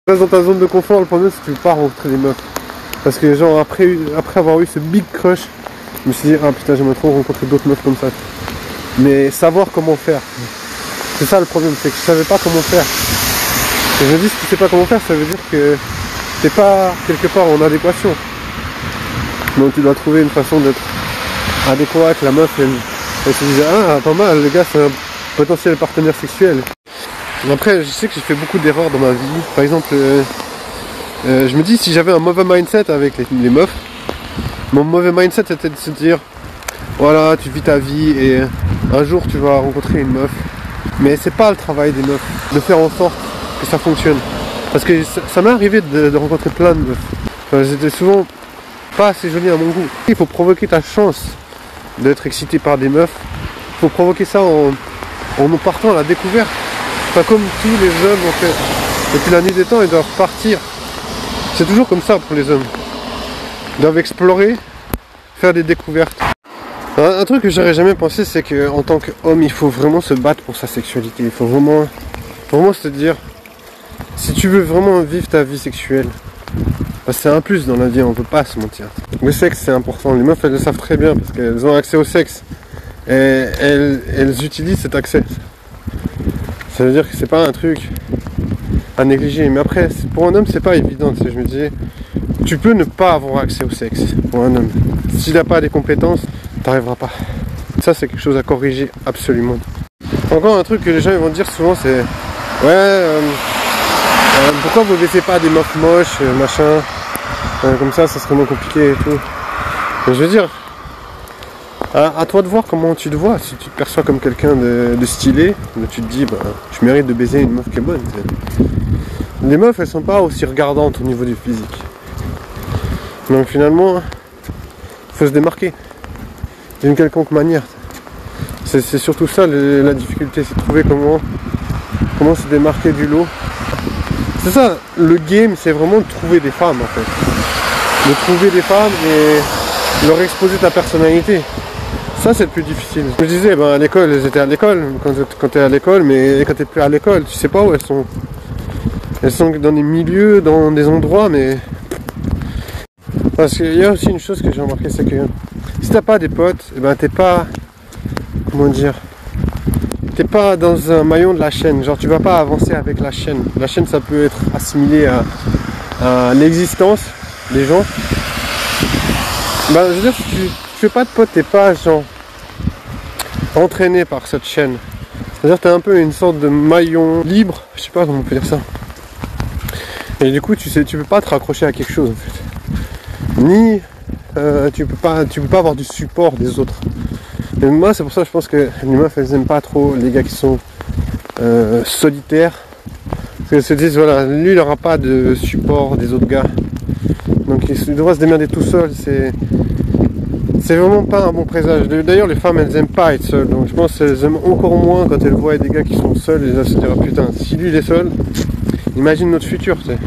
Reste dans ta zone de confort, le problème c'est que tu veux pas rencontrer des meufs. Parce que genre après avoir eu ce big crush, je me suis dit ah putain j'aimerais trop rencontrer d'autres meufs comme ça. Mais savoir comment faire. C'est ça le problème, c'est que je savais pas comment faire. Et je me dis si tu sais pas comment faire, ça veut dire que t'es pas quelque part en adéquation. Donc tu dois trouver une façon d'être adéquat, que la meuf elle se dise ah pas mal, le gars c'est un potentiel partenaire sexuel. Après je sais que j'ai fait beaucoup d'erreurs dans ma vie. Par exemple je me dis si j'avais un mauvais mindset avec les meufs, mon mauvais mindset c'était de se dire voilà tu vis ta vie et un jour tu vas rencontrer une meuf. Mais c'est pas le travail des meufs de faire en sorte que ça fonctionne. Parce que ça m'est arrivé de rencontrer plein de meufs. Enfin, j'étais souvent pas assez joli à mon goût. Il faut provoquer ta chance d'être excité par des meufs. Il faut provoquer ça en partant à la découverte. Enfin, comme tous les hommes en fait. Depuis la nuit des temps, ils doivent partir. C'est toujours comme ça pour les hommes. Ils doivent explorer, faire des découvertes. Un truc que j'aurais jamais pensé, c'est qu'en tant qu'homme, il faut vraiment se battre pour sa sexualité. Il faut vraiment se dire, si tu veux vraiment vivre ta vie sexuelle, bah c'est un plus dans la vie, on peut pas se mentir. Le sexe c'est important, les meufs elles le savent très bien parce qu'elles ont accès au sexe. Et elles utilisent cet accès. Ça veut dire que c'est pas un truc à négliger. Mais après, pour un homme c'est pas évident. Je me disais, tu peux ne pas avoir accès au sexe pour un homme. S'il n'a pas des compétences, t'arriveras pas. Ça c'est quelque chose à corriger absolument. Encore un truc que les gens vont dire souvent c'est ouais pourquoi vous laissez pas des meufs moches machin comme ça serait moins compliqué et tout. Mais je veux dire à toi de voir comment tu te vois. Si tu te perçois comme quelqu'un de stylé, tu te dis bah je mérite de baiser une meuf qui est bonne. Les meufs elles sont pas aussi regardantes au niveau du physique. Donc finalement faut se démarquer d'une quelconque manière. C'est surtout ça la difficulté, c'est de trouver comment se démarquer du lot. C'est ça, le game c'est vraiment de trouver des femmes en fait. De trouver des femmes et leur exposer ta personnalité. Ça c'est le plus difficile. Je me disais, ben, à l'école, elles étaient à l'école, quand tu es à l'école, mais quand tu n'es plus à l'école, tu sais pas où elles sont. Elles sont dans des milieux, dans des endroits, mais... Parce qu'il y a aussi une chose que j'ai remarqué, c'est que si t'as pas des potes, et ben t'es pas... Comment dire, t'es pas dans un maillon de la chaîne, genre tu vas pas avancer avec la chaîne. La chaîne ça peut être assimilé à l'existence des gens. Bah je veux dire si tu fais pas de potes, t'es pas genre entraîné par cette chaîne. C'est-à-dire t'es un peu une sorte de maillon libre, je sais pas comment on peut dire ça. Et du coup tu peux pas te raccrocher à quelque chose en fait. Ni tu peux pas avoir du support des autres. Et moi c'est pour ça que je pense que les meufs elles aiment pas trop les gars qui sont solitaires. Parce qu'elles se disent voilà, lui il aura pas de support des autres gars. Donc il devra se démerder tout seul, c'est vraiment pas un bon présage. D'ailleurs les femmes elles aiment pas être seules. Donc je pense qu'elles aiment encore moins quand elles voient des gars qui sont seuls et elles se disent oh, putain si lui il est seul, imagine notre futur tu sais.